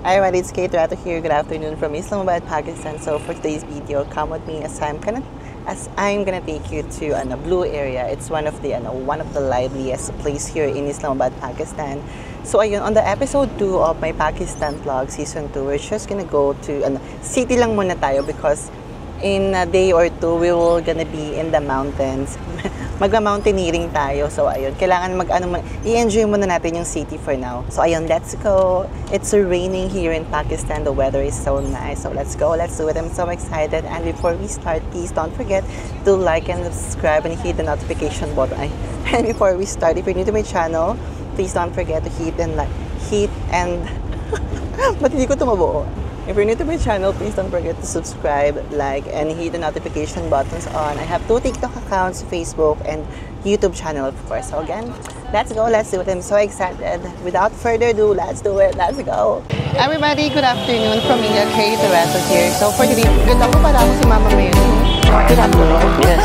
Hi everybody, it's Kate Rato here. Good afternoon from Islamabad, Pakistan. So for today's video, come with me as I'm gonna take you to Blue area. It's one of the liveliest place here in Islamabad, Pakistan. So ayun, on the episode 2 of my Pakistan vlog season 2, we're just gonna go to city lang muna tayo because in a day or two we will gonna be in the mountains. Magma-mountaineering tayo. So ayun, kailangan i-enjoy muna natin yung city for now. So ayun, let's go. It's raining here in Pakistan. The weather is so nice. So let's go. Let's do it. I'm so excited. And before we start, please don't forget to like and subscribe and hit the notification button. And before we start, if you're new to my channel, please don't forget to hit and ba't hindi ko tumabuo? If you're new to my channel, please don't forget to subscribe, like, and hit the notification buttons on. I have 2 TikTok accounts, Facebook, and YouTube channel, of course. So again, let's go, let's do it. I'm so excited. Without further ado, let's do it. Let's go. Everybody, good afternoon from me, Kate Rato here. So for today, good ako pala ako si Mama Mary. Good afternoon. Yes.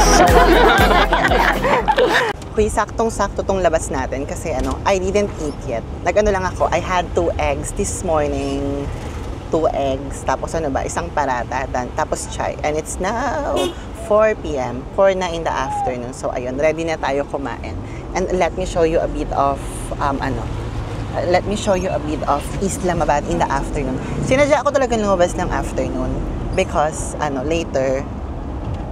Uy, saktong-sakto tong labas natin kasi I didn't eat yet. Lang ako, I had 2 eggs this morning. 2 eggs, tapos isang parata, tapos chai. And it's now 4 p.m. 4 na in the afternoon. So ayun, ready na tayo kumain. And let me show you a bit of Islamabad in the afternoon. Sinadya ako talaga lumabas ng afternoon because later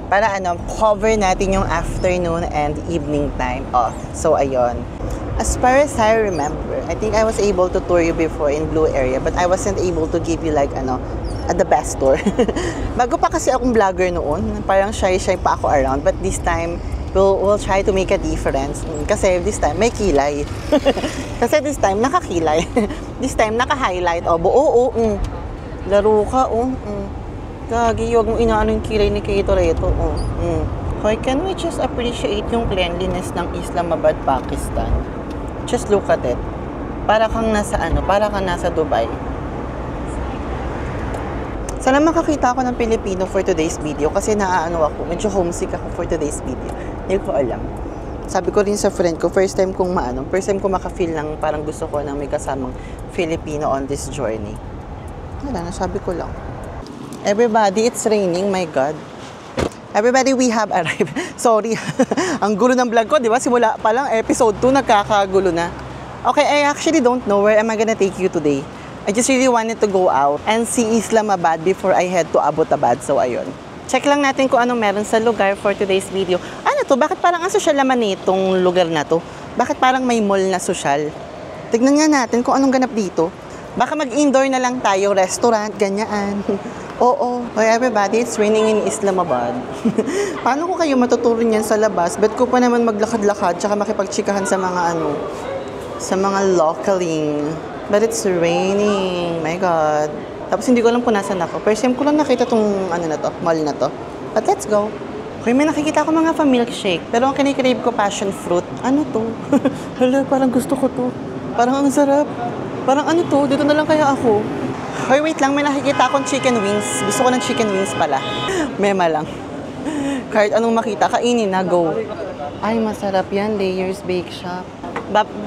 para cover natin yung afternoon and evening time off. So ayun. As far as I remember, I think I was able to tour you before in Blue area, but I wasn't able to give you the best tour. Bago pa kasi akong vlogger noon, parang shy pa ako around, but this time we'll try to make a difference. Kasi this time may kilay. Kasi this time nakakilay. This time naka-highlight. Buo. Laro ka. Gagi, huwag mong inaano yung kilay ni Kate Rato. Okay, can we just appreciate yung cleanliness ng Islamabad, Pakistan? Just look at it. Para kang nasa Dubai. Sana makakita ako ng Pilipino for today's video kasi medyo homesick ako for today's video. Hindi ko alam. Sabi ko rin sa friend ko, first time kong maka-feel ng parang gusto ko na may kasamang Filipino on this journey. Wala, nasabi ko lang. Everybody, it's raining, my God. Everybody, we have arrived. Sorry. Ang gulo ng vlog ko, di ba? Simula pa lang, episode 2, nagkakagulo na. Okay, I actually don't know where am I gonna take you today. I just really wanted to go out and see Islamabad before I head to Abbottabad. So, ayun. Check lang natin kung anong meron sa lugar for today's video. Ano to? Bakit parang ang sosyal naman itong lugar na to? Bakit parang may mall na sosyal? Tignan nga natin kung anong ganap dito. Baka mag-indoor na lang tayo, restaurant, ganyan. Oo. Okay, everybody, it's raining in Islamabad. Paano ko kayo matuturo niyan sa labas? Bet ko pa naman maglakad-lakad tsaka makipagchikahan sa mga localing. But it's raining. My God. Tapos hindi ko alam kung nasan ako. First time ko lang nakita tong mall na to. But let's go. Okay, may nakikita ko mga milkshake. Pero ang kinikrave ko, passion fruit. Ano to? Hala, parang gusto ko to. Parang ang sarap. Parang to? Dito na lang kaya ako. Hoy, wait lang, may nakikita akong chicken wings. Gusto ko ng chicken wings pala. Mema lang. Kahit anong makita, kainin na, go. Ay, masarap yan, Layers Bake Shop.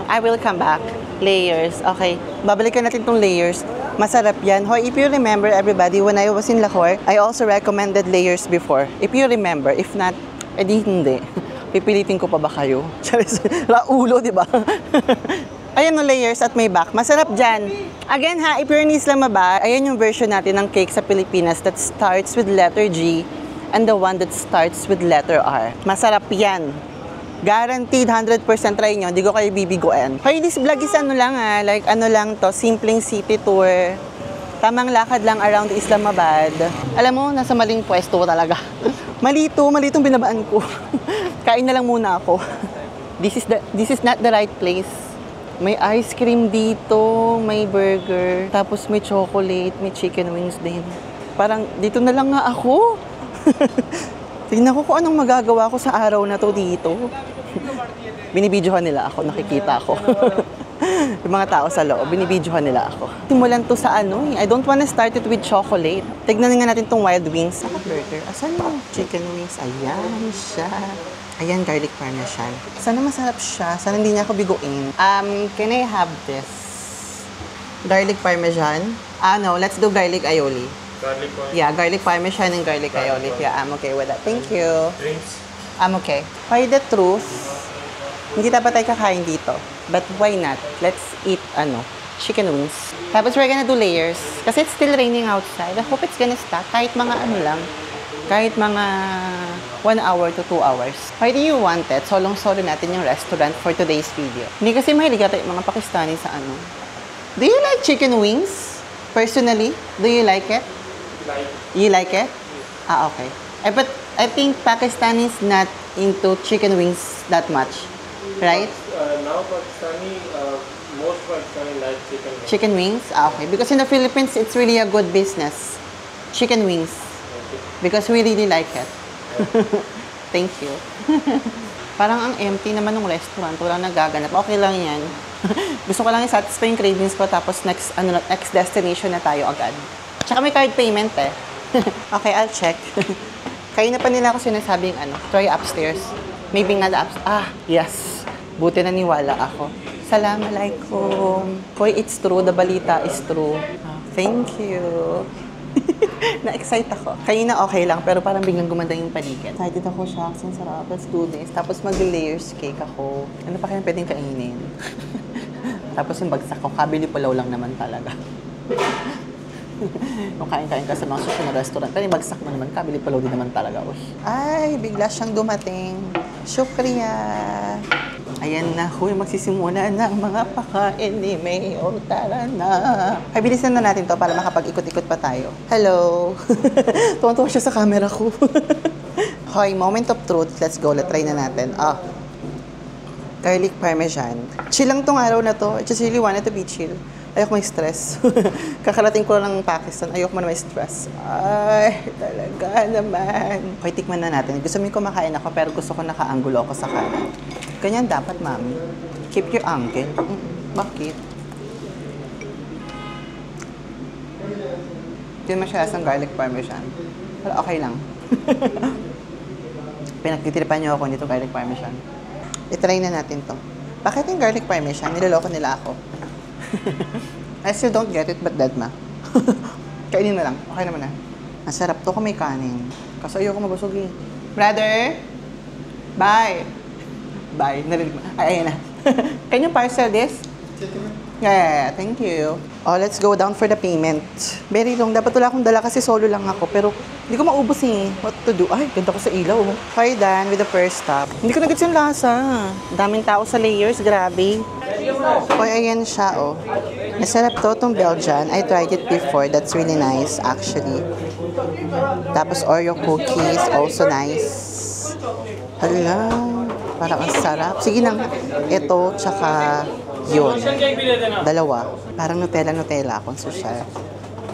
I will come back. Layers, okay. Babalikan natin tong Layers. Masarap yan. Hoy, if you remember, everybody, when I was in Lahore, I also recommended Layers before. If you remember, if not, edi hindi. Pipilitin ko pa ba kayo? Raulo, di ba? Ayan no, Layers at may back. Masarap dyan. Again ha, if you're in Islamabad, ayan yung version natin ng cake sa Pilipinas that starts with letter G and the one that starts with letter R. Masarap yan. Guaranteed 100% try nyo. Hindi ko kayo bibiguan. Hoy, this vlog is lang to, simpleng city tour. Tamang lakad lang around Islamabad. Alam mo, nasa maling pwesto talaga. Malitong binabaan ko. Kain na lang muna ako. This is not the right place. May ice cream dito, may burger, tapos may chocolate, may chicken wings din. Parang dito na lang nga ako. Tingnan ko kung anong magagawa ko sa araw na to dito. Binibidyohan nila ako, nakikita ako. Yung mga tao sa loob, binibidyohan nila ako. Simulan to sa I don't wanna start it with chocolate. Tignan nga natin tong wild wings. Saka burger. Asan yung chicken wings? Ayan siya. Ayan, garlic parmesan. Sana masarap siya. Sana hindi niya ako biguin. Can I have this? Garlic parmesan. No, let's do garlic aioli. Garlic oil. Yeah, garlic parmesan and garlic aioli. Yeah, I'm okay with that. Thank you. Drinks. I'm okay. Why the truth? Hindi dapat tayo kakain dito. But why not? Let's eat, chicken wings. Tapos we're gonna do layers. Kasi it's still raining outside. I hope it's gonna stop. Kahit mga lang. Kahit mga 1 hour to 2 hours. Why do you want it? Solong-solo natin yung restaurant for today's video. Hindi kasi mahilig ata yung mga Pakistani sa Do you like chicken wings? Personally? Do you like it? You like it? Okay. But I think Pakistanis not into chicken wings that much. Right? Now Pakistani, most Pakistani like chicken wings. Chicken wings? Okay. Because in the Philippines, it's really a good business. Chicken wings. Because we really like it. Thank you. Parang ang empty naman ng restaurant. Walang nagaganap. Okay lang yan. Gusto ko lang i-satisfy yung cravings ko. Tapos next destination na tayo agad. Tsaka may card payment eh. Okay, I'll check. Kaya na pa nila ako sinasabing try upstairs. Maybe nga yes. Buti naniwala ako. Assalamualaikum. Hoy, it's true. The balita is true. Thank you. Na-excite ako. Kanina okay lang, pero parang biglang gumanda yung paligid. Excited ako, shucks. Ang sarap. Let's do this. Tapos mag-layers cake ako. Ano pa kaya pwedeng kainin? Tapos yung bagsak ko, kabili pulaw lang naman talaga. Nung kain-kain ka sa mga sushi na restaurant, pero yung bagsak mo naman, kabili palaw din naman talaga. Ay, bigla siyang dumating. Shukriya. Ayan na, magsisimula ng mga pakain ni Mayor. Tara na. Ay, bilisan na natin to para makapag-ikot-ikot pa tayo. Hello. Tuwan-tuwa siya sa camera ko. Hoy, moment of truth. Let's go. Let's try na natin. Garlic parmesan. Chill lang tong araw na to. I just really wanted to be chill. Ayoko may stress. Kakarating ko lang ng Pakistan. Ayoko man may stress. Ay, talaga naman. Okay, tikman na natin. Gusto mo kumakain ako, pero gusto ko naka-angulo ako sa kanan. Ganyan dapat, mami. Keep your angle. Bakit? Hindi naman siya lasang garlic parmesan. Pero okay lang. Pinagtitiripan niyo ako nito garlic parmesan. I-try na natin to. Bakit yung garlic parmesan? Niloloko nila ako. I still don't get it, but dead ma. Kainin mo lang. Okay naman na. Masarap to kung may kanin. Kasi ayoko mabusog eh. Brother? Bye! Bye. Narinig mo. Ay, ayan na. Can you parcel this? Yeah, thank you. Let's go down for the payment. Very long. Dapat wala akong dala kasi solo lang ako. Pero hindi ko maubos eh. What to do? Ay, ganda ko sa ilaw. Okay, done with the first stop. Hindi ko nagets yung lasa. Daming tao sa layers. Grabe. Hoy, ayan siya, Masarap to, itong Belgian. I tried it before. That's really nice, actually. Tapos Oreo cookies, also nice. Hala, parang ang sarap. Sige lang, ito, tsaka yun. Dalawa. Parang Nutella akong social.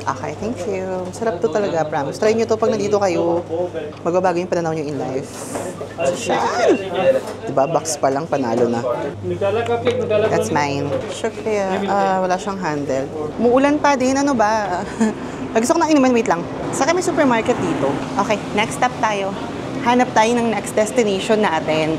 Okay, thank you. Masarap to talaga, promise. Try nyo to pag nandito kayo. Magbabago yung pananaw nyo in life. Social. Diba, box pa lang, panalo na. That's mine. Shukriya. Wala siyang handle. Muulan pa din, ano ba? Gusto ko na inuman, wait lang. Sa may supermarket dito. Okay, next stop tayo. Hanap tayo ng next destination natin.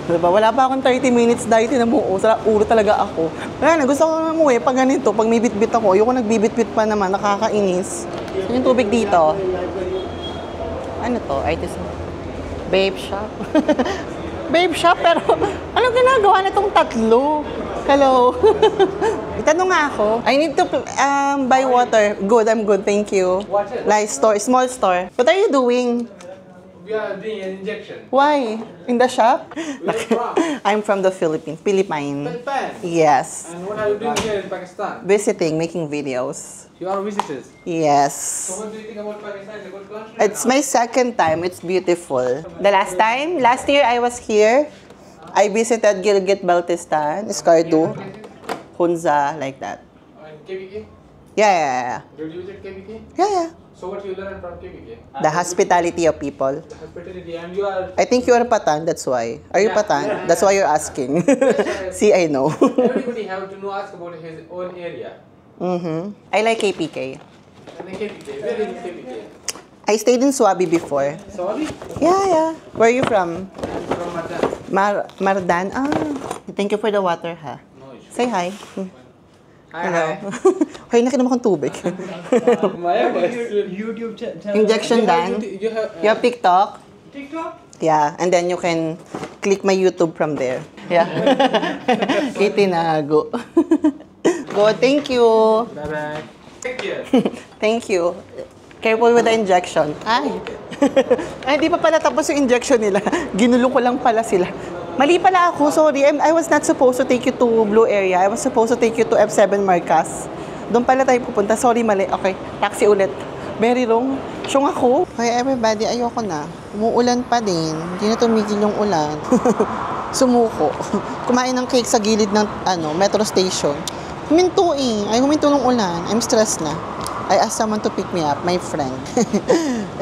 Diba? Wala pa akong 30 minutes dahil tinamuo. Sa ulo talaga ako. Kaya na, gusto ko na umuwi pag ganito. Pag may bit-bit ako, ayoko nagbibit-bit pa naman. Nakakainis. Yung tubig dito. Ano to? Artisan. Babe shop. Babe shop, pero anong ginagawa na itong tatlo? Hello. Itanong nga ako. I need to buy water. Good, I'm good. Thank you. Like store, small store. What are you doing? We are doing an injection. Why? In the shop? Where are you from? I'm from the Philippines. Philippines. Yes. And what are you doing here in Pakistan? Visiting, making videos. You are visitors. Yes. So what do you think about Pakistan? It's a good country. It's my second time. It's beautiful. The last year I was here, I visited Gilgit-Baltistan, Skardu, Hunza, like that. And KBK? Yeah. Did you visit KBK? Yeah. So what you learn from KBK? The hospitality of people. The hospitality, and you are... I think you are Patan, that's why. Are you Yeah. Patan? That's why you're asking. See, I know. Everybody have to know, ask about his own area. I like KPK. And then KBK, where is KBK? I stayed in Swabi before. Sorry? Yeah. Where are you from? I'm from Madan. Mardan. Thank you for the water, ha? No issue. Say hi. Hello. Hoy, nakinom akong tubig. My YouTube channel. Injection done. You have You have TikTok? TikTok? Yeah, and then you can click my YouTube from there. Yeah. Itinago. Go, thank you. Bye-bye. Take care. Thank you. Careful with the injection. Ay. Ay, di pa pala tapos yung injection nila. Ginulo ko lang pala sila. Mali pala ako, sorry. I was not supposed to take you to Blue Area. I was supposed to take you to F7 Marcas. Doon pala tayo pupunta. Sorry, mali. Okay, taxi ulit. Very wrong. Siyong ako. Hey everybody, ayoko na. Umuulan pa din. Hindi na tumigil yung ulan. Sumuko. Kumain ng cake sa gilid ng metro station. Huminto eh. Ay, huminto ng ulan. I'm stressed na. I asked someone to pick me up, my friend.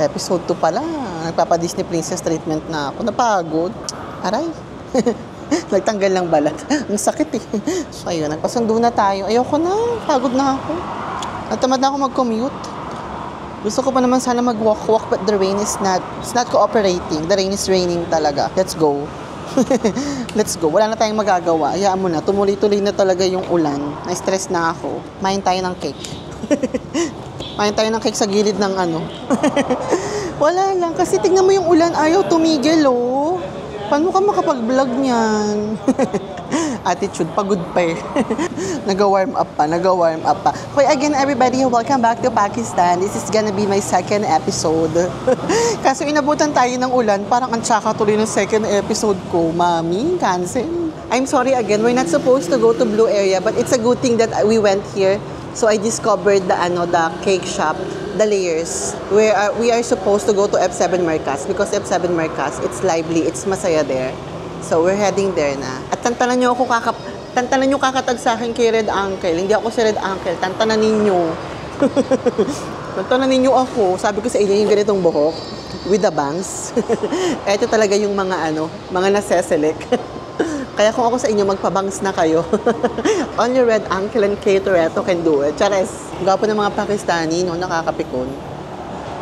Episode 2 pala. Nagpapa-Disney Princess treatment na ako. Napagod. Aray. Nagtanggal ng balat. Ang sakit eh. So ayun, nagpasundo na tayo. Ayoko na. Pagod na ako. Natamad na ako mag-commute. Gusto ko pa naman sana mag-walk-walk but the rain is it's not cooperating. The rain is raining talaga. Let's go. Let's go. Wala na tayong magagawa. Hayaan mo na. Tumuloy-tuloy na talaga yung ulan. Na-stress na ako. Main tayo ng cake. Main tayo ng cake sa gilid ng Wala lang. Kasi tignan mo yung ulan. Ayaw tumigil, oh. Paano ka makapag-vlog niyan? Attitude, pagod pa eh. Nag-warm up pa. Okay, again, everybody, welcome back to Pakistan. This is gonna be my second episode. Kaso inabutan tayo ng ulan, parang ang tsaka tuloy ng second episode ko. Mami, cancel. I'm sorry again, we're not supposed to go to Blue Area, but it's a good thing that we went here. So I discovered the cake shop, the Layers. We are supposed to go to F7 Marcas because F7 Marcas, it's lively, it's masaya there. So we're heading there na. At tantanan nyo kakatag sa akin kay Red Uncle. Hindi ako si Red Uncle, tantanan ninyo. Tantanan ninyo ako. Sabi ko sa inyo yung ganitong buhok with the bangs. Ito talaga yung mga mga nase-select. Kaya kung ako sa inyo, magpabangs na kayo. Only Red Uncle and Kay Toretto can do it. Chares. Gwapo ng mga Pakistani, no? Nakakapikon.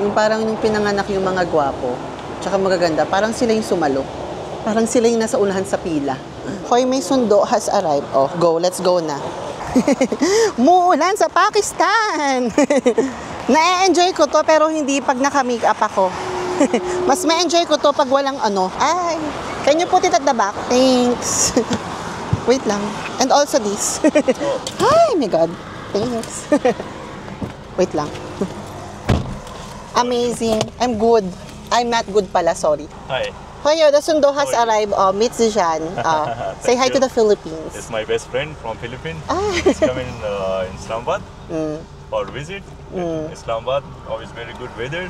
Yung parang yung pinanganak yung mga gwapo. Tsaka magaganda. Parang sila yung sumalo. Parang sila yung nasa unahan sa pila. Hoy, may sundo has arrived. Oh, go. Let's go na. Muulan sa Pakistan! Na-enjoy ko to, pero hindi pag naka-makeup ako. Mas ma-enjoy ko to pag walang Ay! Can you put it at the back? Thanks. Wait lang. And also this. Ay, my God. Thanks. Wait lang. Amazing. I'm good. I'm not good pala, sorry. Hi. Hoy, the sundo has arrived. Meet Zijan. Say hi to the Philippines. It's my best friend from Philippines. Ah. He's coming in Islamabad for visit. Islamabad, always very good weather.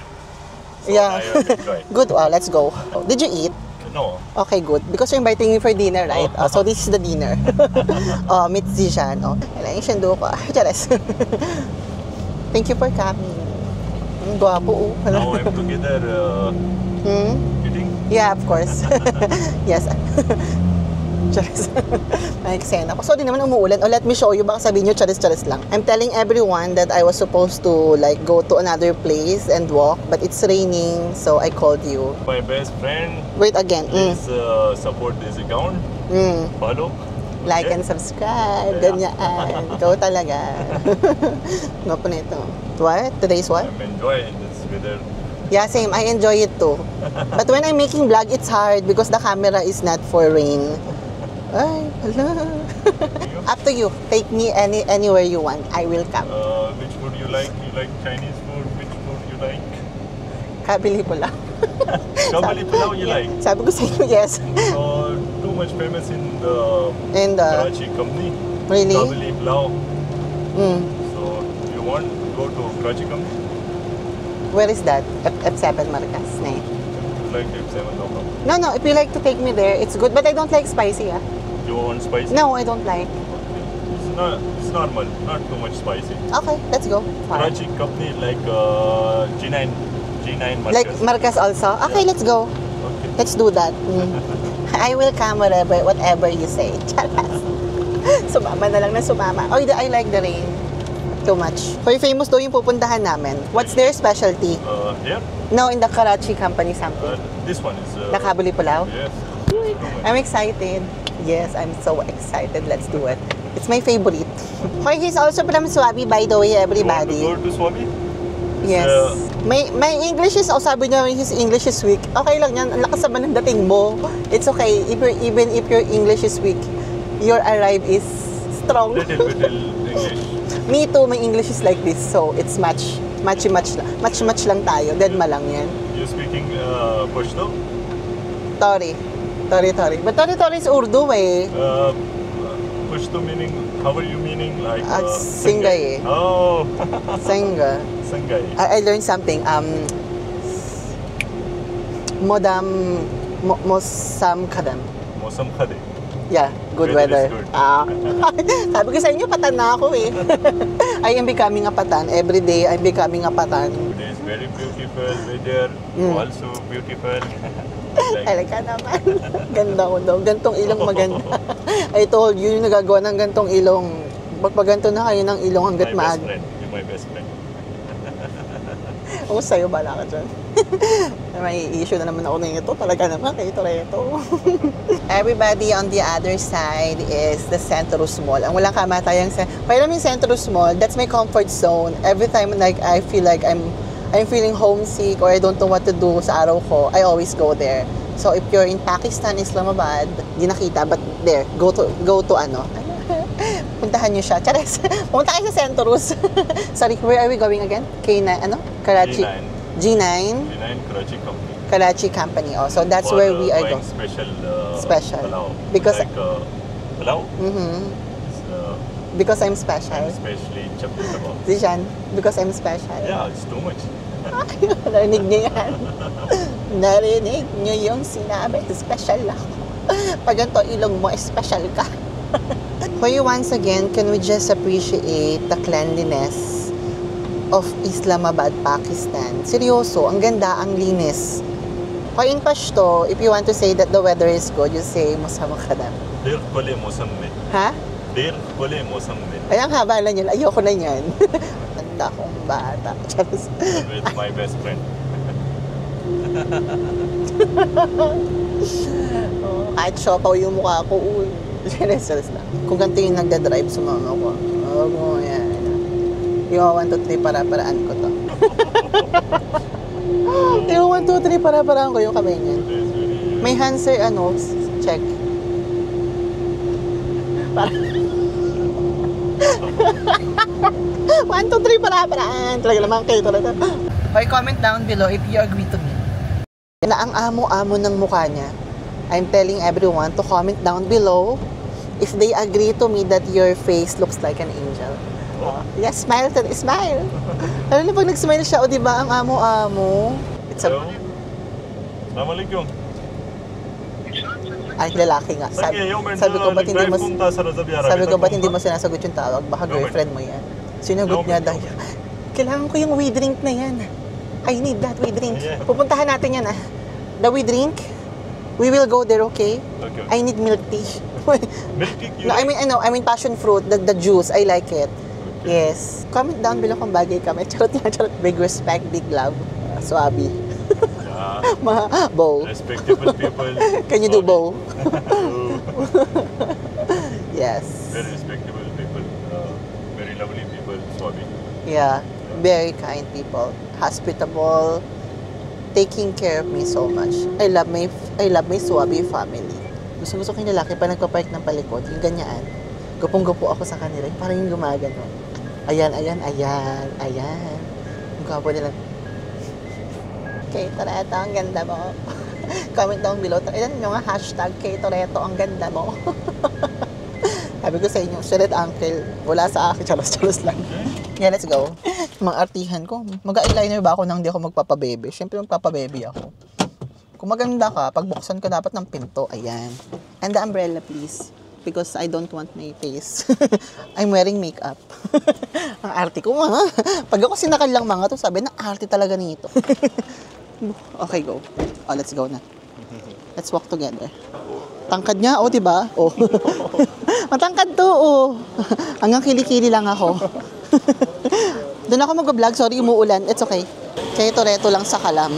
So Yeah. I enjoy. Good. Let's go. Did you eat? No. Okay, good. Because you're inviting me for dinner, right? So this is the dinner. Meet Zijan. Kailangan yung sundo ko. Chares. Thank you for coming. Ang gwapo, Now I'm together eating. Yeah, of course. Yes. Charis. May eksena ko. So, di naman umuulan. Let me show you. Baka sabihin nyo, charis-charis lang. I'm telling everyone that I was supposed to go to another place and walk, but it's raining, so I called you. My best friend, Wait again. please support this account. Follow. Like Okay. and subscribe. Ganyan. Ikaw talaga. Nga po nito. What? Today's what? I'm enjoying this weather. Yeah, same. I enjoy it too. But when I'm making vlog, it's hard because the camera is not for rain. Ay, hala. Up to you. Take me anywhere you want. I will come. Which food you like? You like Chinese food? Which food you like? Kabili po lang. Kabali Pilau you like? Sabi ko sa inyo, yes. Too much famous in the And, Karachi company. really? Kabali Pilau. Mm. So you want to go to Karachi company? Where is that? F7 Marcas. Nay. You like F7 local? No, if you like to take me there, it's good. But I don't like spicy, ah. You want spicy? No, I don't like. It's normal, not too much spicy. Okay, let's go. Fine. Karachi company like G9 Marcus. Like Marcas also? Okay, let's go. Okay. Let's do that. I will come whatever you say. Charas. Sumama na lang na sumama. Oh, I like the rain. Too much. For famous daw yung pupuntahan namin. What's their specialty? Here? No, in the Karachi company something. This one is... Nakabuli Pulao? Yes. I'm excited. Yes, I'm so excited. Let's do it. It's my favorite. Okay, he's also from Swabi, by the way, everybody. You want to go to Swabi? Yes. My English is, sabi niya, his English is weak. Okay lang yan, ang lakas naman ng dating mo. It's okay, even if your English is weak, your arrive is strong. Little English. Me too, my English is like this, so it's match lang tayo, deadma lang yan. You speaking Pashto? Tori. But Tori is Urdu eh. Pashto meaning, how are you meaning? Like, Singay eh. Oh, Singa. Sangay. I learned something. Mosam kadam. Mosam khade. Yeah, good Weather weather. is good. Sabi ko sa inyo, patan na ako eh. I am becoming a patan. Every day, I'm becoming a patan. Today is very beautiful weather. Also beautiful. Talaga naman. Ganda ko daw. Gantong ilong maganda. I told you, yung nagagawa ng gantong ilong. Magpaganto na kayo ng ilong hanggat My best maaga. friend. You're my best friend. Ako sa'yo, bala ka dyan. May issue na naman ako nito. Talaga naman, kayo reto. Everybody on the other side is the Centrus Mall. Ang walang kamatayang Pero yung Centrus Mall, that's my comfort zone. Every time like I feel like I'm feeling homesick or I don't know what to do sa araw ko, I always go there. So if you're in Pakistan, Islamabad, di nakita, but there, go to ano? Puntahan nyo siya. Chares. Pumunta kayo sa Centrus. Sorry, where are we going again? Karachi. G9. G9 Karachi company. Karachi company. Oh, so that's For, where we are buying going. Special. Palau. Because like, palau. Because I'm special. Especially chapter kebab. Zishan, because I'm special. Yeah, it's too much. Narinig niyo yan. Narinig niyo yung sinabi. Special ako. Pag ganito ilong mo, special ka. Hoy, once again, can we just appreciate the cleanliness of Islamabad, Pakistan? Seryoso, ang ganda, ang linis. Hoy, in Pashto, if you want to say that the weather is good, you say, Musama kadam. Deer kole mosam mein. Ha? Deer kole mosam mein. Ay, ang haba na niyan. Ayoko na niyan. Tanda kong bata. Charis. With my best friend. Kahit siopaw yung mukha ko, uy. Charis lang. Kung ganito yung nagdadrive sa mama ko, mo yan. Yung 1, 2, 3, para-paraan ko to. Yung 1, 2, 3, para-paraan ko yung kamay niyan. May Hanser, check. Para. 1, 2, 3, para-paraan. Talaga naman kayo talaga. Okay, comment down below if you agree to me. Na ang amo-amo ng mukha niya. I'm telling everyone to comment down below if they agree to me that your face looks like an angel. Yes, smile. Alam niyo pag nag-smile siya, di ba, ang amo-amo. Hello. Assalamualaikum. Ay, lalaki nga. Sabi ko, ba't hindi mo sinasagot yung tawag? Baka girlfriend mo yan. Sinagot niya dahil, kailangan ko yung we drink na yan. I need that we drink. Pupuntahan natin yan, ah. The we drink, we will go there, okay? Okay. I need milk tea. Milk tea? No, I mean passion fruit, the juice, I like it. Okay. Yes. Comment down below kung bagay kami. Charot. Big respect, big love. Swabi. Yeah. Bow. Respectable people. Can you do bow? Yes. Very respectable people. Very lovely people. Swabi. Yeah. Very kind people. Hospitable. Taking care of me so much. I love my Swabi family. Gusto ko yung lalaki pa nagpapark ng palikod. Yung ganyan. Gupong-gupo ako sa kanila. Parang yung gumagano. Ayan. Yung gwapo nila. Kay Toretto, ang ganda mo. Comment down below. Ilan nyo nga hashtag kay Toretto, ang ganda mo. Sabi ko sa inyo, Sharet Uncle, wala sa akin. Chalos lang. Yeah, let's go. Mga artihan ko. Mag-eyeliner ba ako nang hindi ako magpapabebe? Siyempre magpapabebe ako. Kung maganda ka, pagbuksan ka dapat ng pinto. Ayan. And the umbrella, please. Because I don't want my face. I'm wearing makeup. Ang arte ko, mga. Pag ako sinakal lang mga to, sabi na arte talaga nito. Okay, go. Oh, let's go na. Let's walk together. Tangkad niya, oh, diba? Oh. Matangkad to, oh. Hanggang kilikili lang ako. Doon ako mag-vlog. Sorry, umuulan. It's okay. Kaya Toretto lang sa kalam.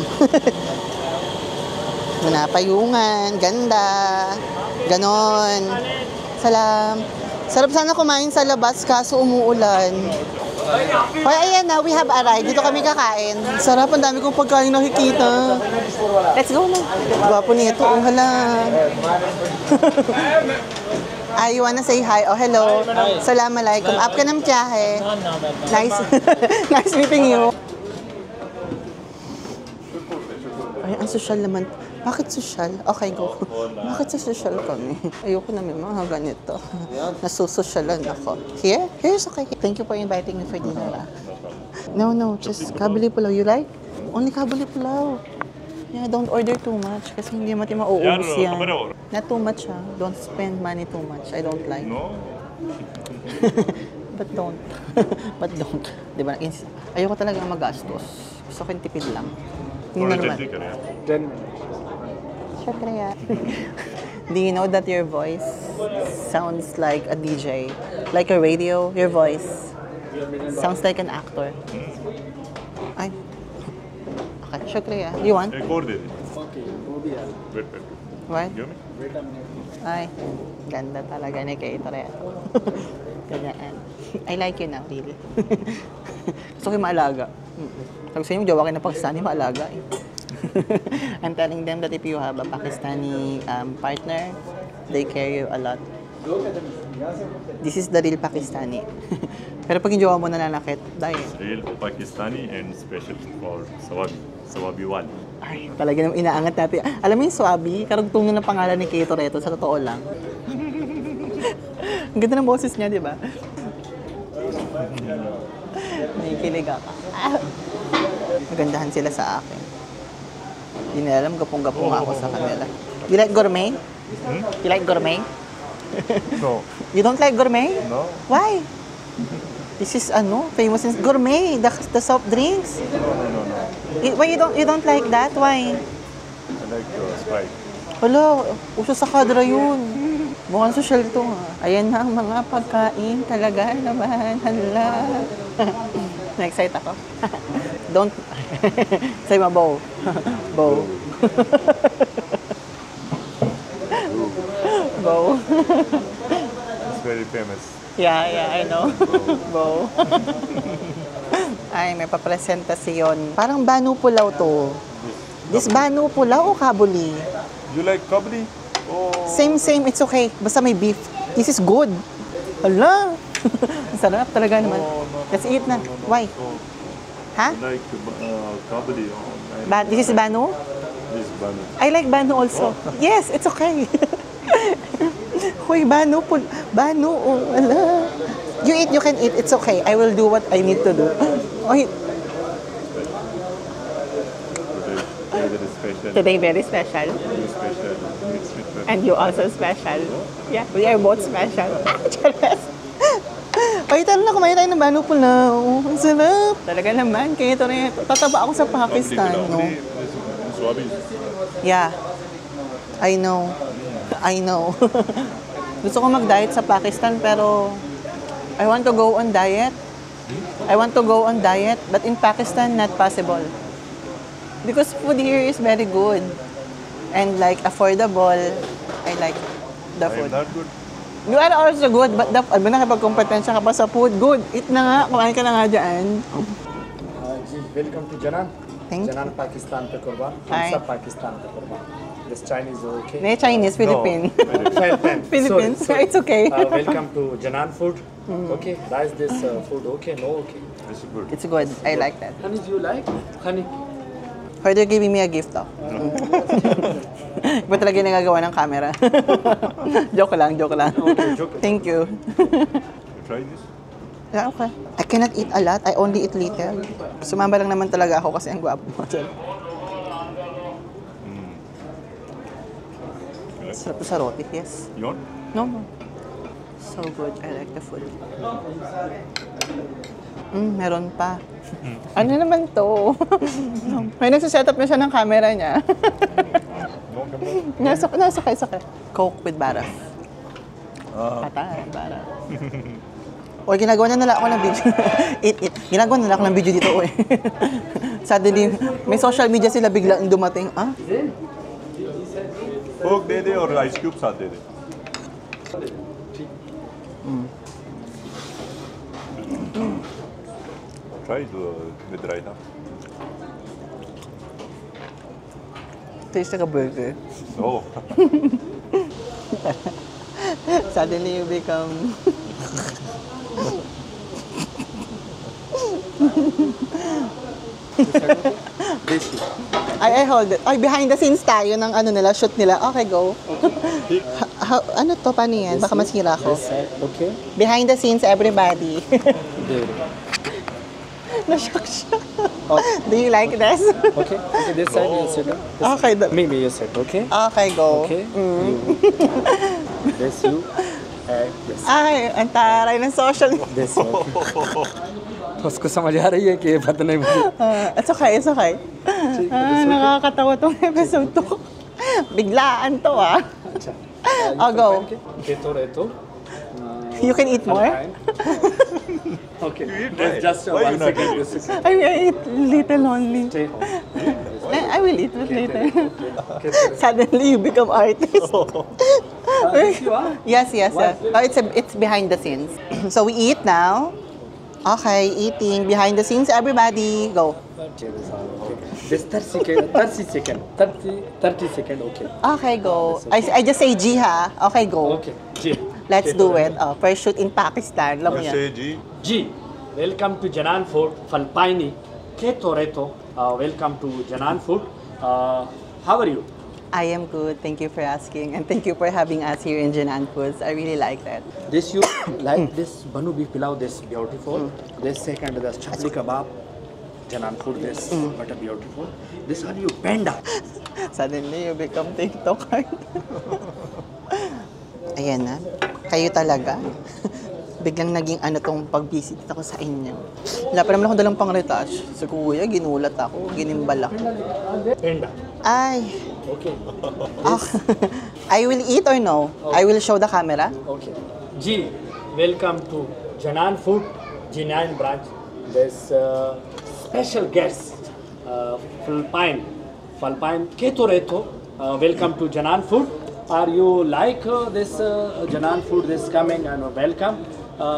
Napayungan. Ganda. Ganon. Salam. Sarap sana kumain sa labas kaso umuulan. Hoy, ayan na, we have arrived. Dito kami kakain. Sarap, ang dami kong pagkain nakikita. Let's go na. Gwapo nito, oh hala. You wanna say hi? Oh, hello. Assalamualaikum. Aap ka nam kya hai? Nice. Nice meeting you. Ay, ang social naman. Bakit social? Okay, go. Bakit sa social kami? Ayoko na may mga ganito. Nasusosyalan ako. Here? Here's okay. Thank you for inviting me for dinner. No, just kabuli pulaw. You like? Only kabuli pulaw. Yeah, don't order too much kasi hindi mati mauubos yan. Not too much ha. Don't spend money too much. I don't like. No. But don't. But don't. Diba? Ayoko talaga magastos. Gusto ko yung tipid lang. Hindi na naman. 10 minutes. Syukriya. Do you know that your voice sounds like a DJ? Like a radio, your voice sounds like an actor. Ay. Okay, syukriya. You want? Record it. Okay, Bobia. Wait. What? Give me. Wait a minute. Ay, ganda talaga ni Kate-Reto. Ganyan. I like you now, really. Gusto ko yung maalaga. Sabi sa inyo, jowa kayo na Pakistani, maalaga eh. I'm telling them that if you have a Pakistani partner, they care you a lot. This is the real Pakistani. Pero pag yung jowa mo nananakit, dahil. Real Pakistani and special for Sawabi. Sawabi Wali. Ay, talaga naman inaangat natin. Alam mo yung Swabi, karugtong na ng pangalan ni Kate-Reto, sa totoo lang. Ang ganda ng boses niya, di ba? Nakikilig ako. Magandahan sila sa akin. Hindi nila alam, gapong-gapong ako sa kanila. You like gourmet? You like gourmet? No. You don't like gourmet? No. Why? This is famous in gourmet, the soft drinks. No. Why you don't like that? Why? I like Sprite. Hala, uso sa kadra yun. Mukhang social to ha. Ayan na ang mga pagkain talaga naman. Hala. Na-excite ako. Don't. Say ma, bow. Bow. Bow. It's very famous. Yeah, I know. Bow. Ay, may papresentasyon. Parang banu pulaw to. This banu pulaw o kabuli? You like kabli? Oh. Same, it's okay. Basta may beef. This is good. Hala! Sarap talaga naman. Let's eat na. Why? Ha? I like kabli. This is banu? This banu. I like banu also. Yes, it's okay. Hoy, banu. Banu. Oh, ala. You eat, you can eat. It's okay. I will do what I need to do. Oy, Today today very very special. special. You special. It's with And you also special. Yeah, we are both special. Charas. Ay, tara na, kumain tayo ng banu pulaw. Ang sarap. Talaga naman, kaya ito na tataba ako sa Pakistan, no? Swabi. Yeah. I know. Gusto ko mag-diet sa Pakistan, pero I want to go on diet. But in Pakistan, not possible. Because food here is very good. And like affordable. I like the I am food. not good. You are also good, but nakipagkompetensya ka pa sa food. Good. Eat na nga. Kumain ka na nga dyan. जी welcome to Janaan Thank you. Janaan Pakistan पे कुर्बान Hi. हम सब पाकिस्तान पे कुर्बान this Chinese okay May Chinese, Philippine. Philippines. It's okay. Welcome to Janan food. Okay, rice this food. Okay, no okay. This is good. It's good. I like that. Honey, do you like honey? Or they're giving me a gift, though. Iba talaga yung nagagawa ng camera. Joke lang. Okay, joke. Thank you. You try this? Yeah, okay. I cannot eat a lot. I only eat little. Sumamba lang naman talaga ako kasi ang gwapo mo. You like? Sarap sa roti, yes. You want? No. So good. I like the food. Meron pa. Ano naman to? May nagsiset up na siya ng camera niya. No, come on. Nasakay. Coke with baraf. Patay, baraf. O, ginagawa na nila ako ng video. Eat. Ginagawa na nila ako ng video dito, oy. Suddenly, may social media sila biglang dumating. Ah? Coke दे दे और ice cube साथ दे दे. try with raita. Tastes like a burger. Oh. Suddenly you become... I hold it. Ay, behind the scenes tayo ng ano nila, shoot nila. Okay, go. Ano to? Paano yan? Baka masira ko. Okay. Behind the scenes, everybody. There. Na-shock siya. Do you like this? Okay. Okay. This side you sit. Okay. Maybe you sit. Okay. Okay, go. Okay. This you. This. Ay, ang taray ng social. This. Okay. उसको समझ आ रही है कि ये पता नहीं मुझे. It's okay, it's okay. Nakakatawa tong episode to. Biglaan to ah. अच्छा. I'll go. Keto reto. You can eat more? Okay. Right. Just Why you 1 not second. eating? Just a second. I will eat little only. Stay home. I will eat it later. Keto. Suddenly you become artist. This you are? Yes. Oh, it's behind the scenes. So we eat now. Okay, eating behind the scenes. Everybody, go. Just 30 second. 30 second. Okay. Okay, go. I just say G ha. Okay, go. Okay. G. Let's do it. First shoot in Pakistan. Alam mo yan. Say G. G. Welcome to Janan Food, Falpaini, Keto Reto. Welcome to Janan Food. How are you? I am good. Thank you for asking. And thank you for having us here in Janan Foods. I really like that. This you like this Banu beef pilau, this beautiful. This second, this chapli kebab. Janan Food, this but a beautiful. This one you panda. Suddenly, you become TikToker. Ayan na. Kayo talaga. Biglang naging ano tong pag-visit ako sa inyo. Wala pa naman akong dalang pang-retouch. Sa kuya, ginulat ako, ginimbal ako. Panda. Ay. Okay. I will eat or no? I will show the camera. Okay. G. Welcome to Janan Food, G9 branch. This special guest, Falpine Keto Reto. Welcome to Janan Food. Are you like this Janan Food? This coming and welcome.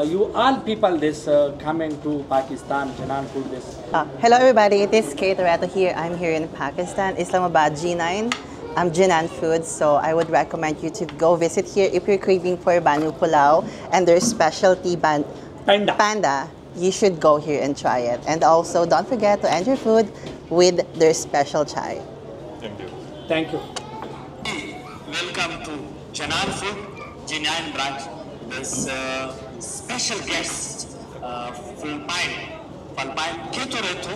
You all people this coming to Pakistan, Janan Food. This. Hello everybody, it is Kate Reto here. I'm here in Pakistan, Islamabad G9. I'm Janan Foods, so I would recommend you to go visit here if you're craving for Banu Pulao and their specialty panda. You should go here and try it. And also, don't forget to end your food with their special chai. Thank you. Thank you. Welcome to Janan Food, G9 branch. This special guest, Falpine Keto Reto.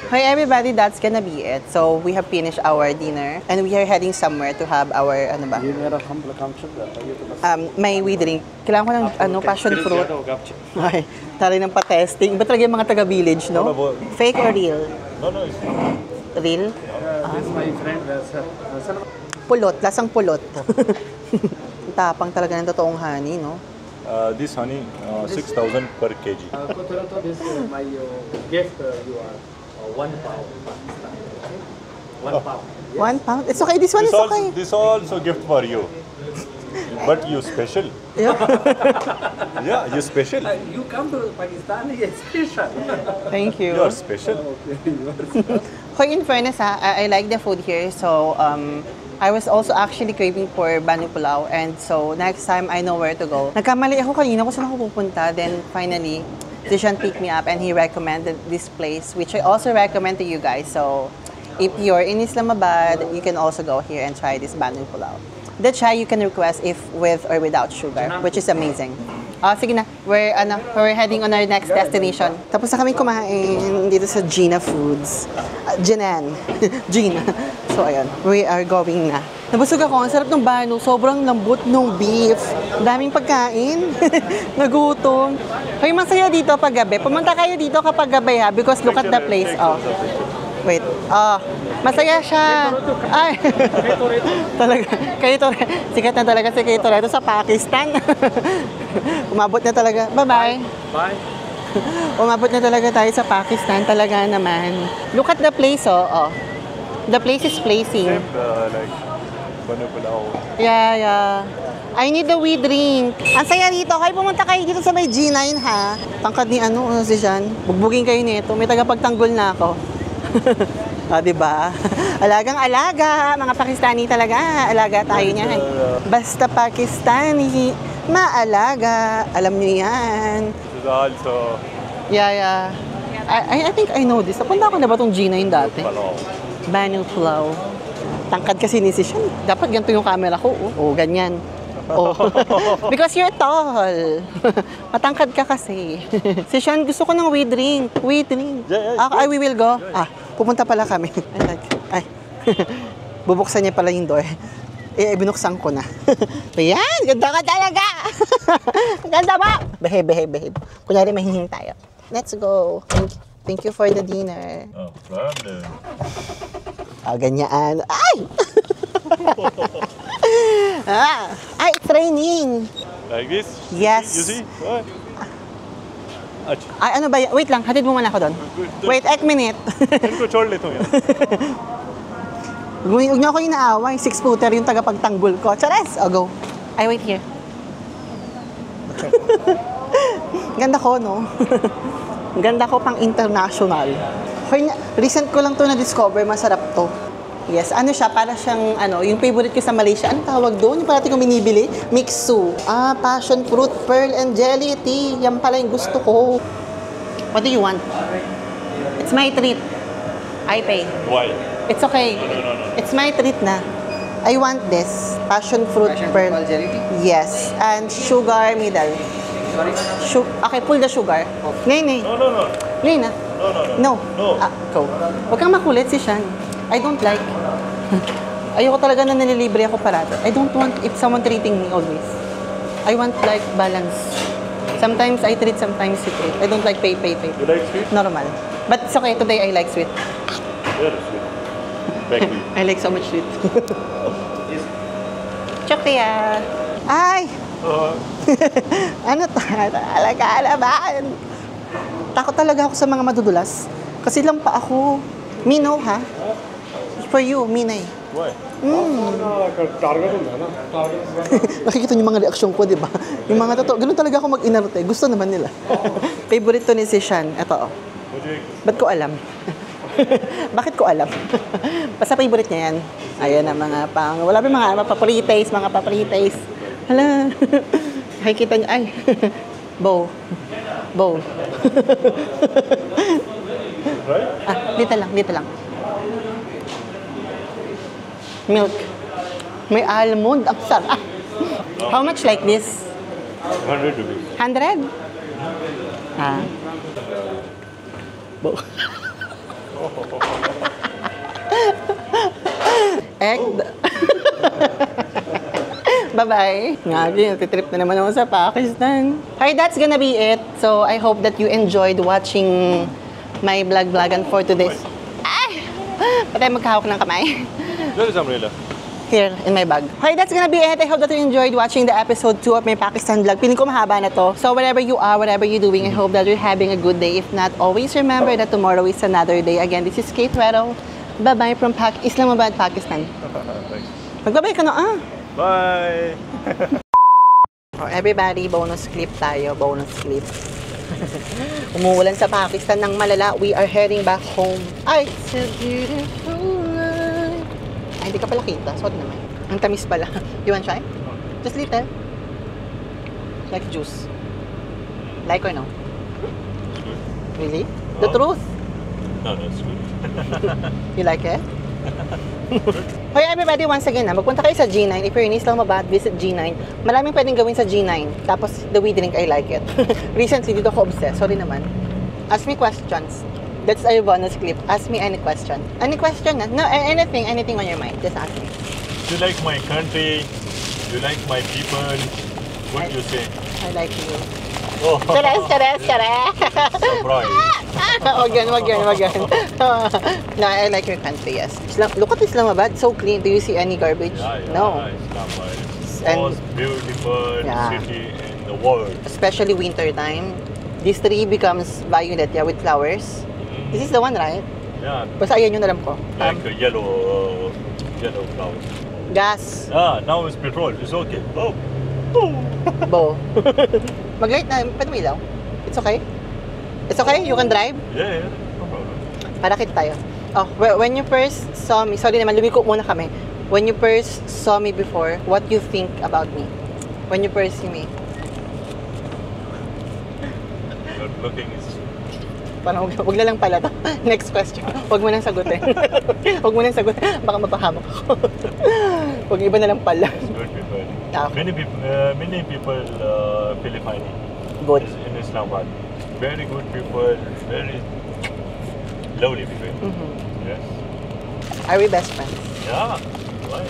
Hi everybody, that's gonna be it. So we have finished our dinner and we are heading somewhere to have our ano ba? May we drink. Kailangan ko ng passion fruit. Ay, tari ng pa-testing. Iba talaga yung mga taga-village, no? Fake or real? No, it's Real? This is my friend. Pulot, lasang pulot. Tapang talaga ng totoong honey, no? this honey 6,000 per kg. This is my gift. You are 1 pound. Pakistan. 1 pound. Yes. 1 pound? It's okay, this one is okay. This also gift for you. But you special. Yeah. Yeah, you special. You come to Pakistan, it's special. Thank you. You are special. Hoy, in fairness I like the food here. So, I was also actually craving for Banu Pulao. And so, next time, I know where to go. Nagkamali ako kanina kung saan ako pupunta. Then, finally, Zishan picked me up and he recommended this place, which I also recommend to you guys. So, if you're in Islamabad, you can also go here and try this Banu Pulao. The chai you can request if with or without sugar, which is amazing. Sige na, we're heading on our next destination. Tapos na kami kumain dito sa Gina Foods. Jinan. Gina. So, ayan, we are going na. Nabusog ako, ang sarap ng banu, sobrang lambot ng beef. Daming pagkain. Nagutom. Hoy, masaya dito pag gabi. Pumunta kayo dito kapag gabi ha, because look at the place. Oh. Wait. Masaya siya. Ay. Talaga. Sikat na talaga si Keto Reto sa Pakistan. Umabot na talaga. Bye-bye. Bye. Umabot na talaga tayo sa Pakistan. Talaga naman. Look at the place, oh. The place is placing. Like Banu Pulao. Yeah. I need the weed drink. Ang saya rito. Kayo pumunta kayo dito sa may G9, ha? Tangkad ni si Sean. Bugbugin kayo nito. May tagapagtanggol na ako. Diba? Alagang-alaga. Mga Pakistani talaga. Alaga tayo niyan. Basta Pakistani, maalaga. Alam niyo yan. This is also Yeah. I think I know this. Napunta ako na ba itong G9 dati? Palau. Banu Pulau. Tangkad kasi ni si Sean. Dapat ganito yung camera ko. Ganyan. Because you're tall. Matangkad ka kasi. Si Sean, gusto ko ng weed drink. Weed drink. We will go. Pupunta pala kami. Bubuksan niya pala yung door. Binuksan ko na. Ayan, ganda ka talaga. Ganda ba? Behave. Kunyari mahihingi tayo. Let's go. Thank you for the dinner. No problem. Ganyan. Ay! It's raining. Like this? Yes. You see? What? Ano ba yan? Wait lang, hatid mo muna ako doon. Wait, ek minute. इनको छोड़ लेता हूँ यार. Huwag niyo ako inaaway. 6-footer yung tagapagtanggol ko. Chares! Go. I wait here. Okay. Ganda ko, no? Ganda ko pang international. Recent ko lang to na-discover. Masarap to. Yes, ano siya? Para siyang, yung favorite ko sa Malaysia. Ano tawag doon? Yung parati kong binibili? Mixu. Passion fruit, pearl, and jelly tea. Yan pala yung gusto ko. What do you want? It's my treat. I pay. Why? It's okay. No. It's my treat na. I want this. Passion fruit, pearl. jelly tea? Yes. And sugar middle. Sorry? Okay, pull the sugar. Nay. No. Nay na. No. Go. Huwag kang makulit si Sean. I don't like. Ayoko talaga na nililibre ako parati. I don't want if someone treating me always. I want like balance. Sometimes I treat, sometimes you treat. I don't like pay. You like sweet? Normal. But it's okay. Today I like sweet. Very sweet. Back to you. I like so much sweet. Chokya. Ay! Ano talaga alaban? Takot talaga ako sa mga madudulas. Kasi lang pa ako. Mino, ha? For you, Minay. Why? Nakikita niyo mga reaksyon ko, di ba? Yung mga totoo, ganun talaga ako mag-inarte. Gusto naman nila. Favorite to ni si Sean. Ito, Ba't ko alam? Bakit ko alam? Basta favorite niya yan. Ayan na mga wala pa mga papalites. Hala. Nakikita niya, ay. Bow. Dito lang. Milk. May almond. Ang sarap. How much like this? 100 rupees. 100? Bow. Egg. Bye-bye. Natitrip na naman ako sa Pakistan. Hi, that's gonna be it. So, I hope that you enjoyed watching my vlog for today's... Ay! Patay magkahawak ng kamay. Where is umbrella? Here, in my bag. Hi, that's gonna be it. I hope that you enjoyed watching the episode 2 of my Pakistan vlog. Piling ko mahaba na to. So, wherever you are, whatever you're doing, I hope that you're having a good day. If not, always remember that tomorrow is another day. Again, this is Kate Weddle. Bye-bye from Islamabad, Pakistan. Thanks. Magbabay ka na, Bye! Everybody, bonus clip tayo. Bonus clip. Umuulan sa Pakistan ng malala. We are heading back home. Ay, it's a beautiful life. Ay, hindi ka pala kita. Sorry naman. Ang tamis pala. You want try? Just little. Like juice. Like or no? Really? The truth? No, it's good. You like it? Hoy everybody, once again, magpunta kayo sa G9. If you're in Islamabad, visit G9. Maraming pwedeng gawin sa G9. Tapos, the weed drink, I like it. Recently, dito ko obsessed. Sorry naman. Ask me questions. That's our bonus clip. Ask me any question. Any question? No, anything on your mind. Just ask me. You like my country? You like my people? What do you say? I like you. Oh, Chares! surprise. Wag yan. No, I like your country, yes. Look at Islamabad, so clean. Do you see any garbage? No. Islamabad is the And- most beautiful Yeah. city in the world. Especially winter time. This tree becomes violet, with flowers. This is the one, right? Yeah, Basta ayan yung alam ko. like yellow flowers. Gas. Now it's petrol. It's okay. Oh, Bo. Mag-light na, pwede mo ilaw? It's okay? It's okay? You can drive? Yeah, yeah, no problem. Para kita tayo. Oh, when you first saw me, sorry naman, lumiko muna kami. When you first saw me before, what you think about me? When you first see me? Good looking is Parang wag na lang pala to. Next question. Wag mo nang sagutin. Wag mo nang sagutin. Baka mapahamak ako. Wag iba na lang pala. good people. Ah, okay. Many people Filipino Good. in Islamabad. Very good people, very lovely people. Mhm. Yes. Are we best friends? Yeah. Why?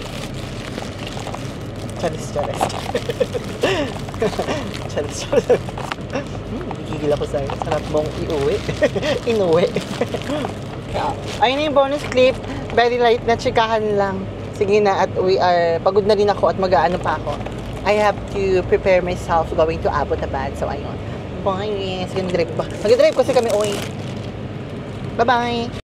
Charis. Charis. Gigigil ako sa'yo. Sarap mong iuwi. Inuwi. Ayun na yung bonus clip. Very light na chikahan lang. Sige na, at pagod na rin ako at mag-aano pa ako. I have to prepare myself going to Abbottabad. So, ayun. Bye. Sige, mag-drive ba? Mag-drive kasi kami, uwi. Bye-bye.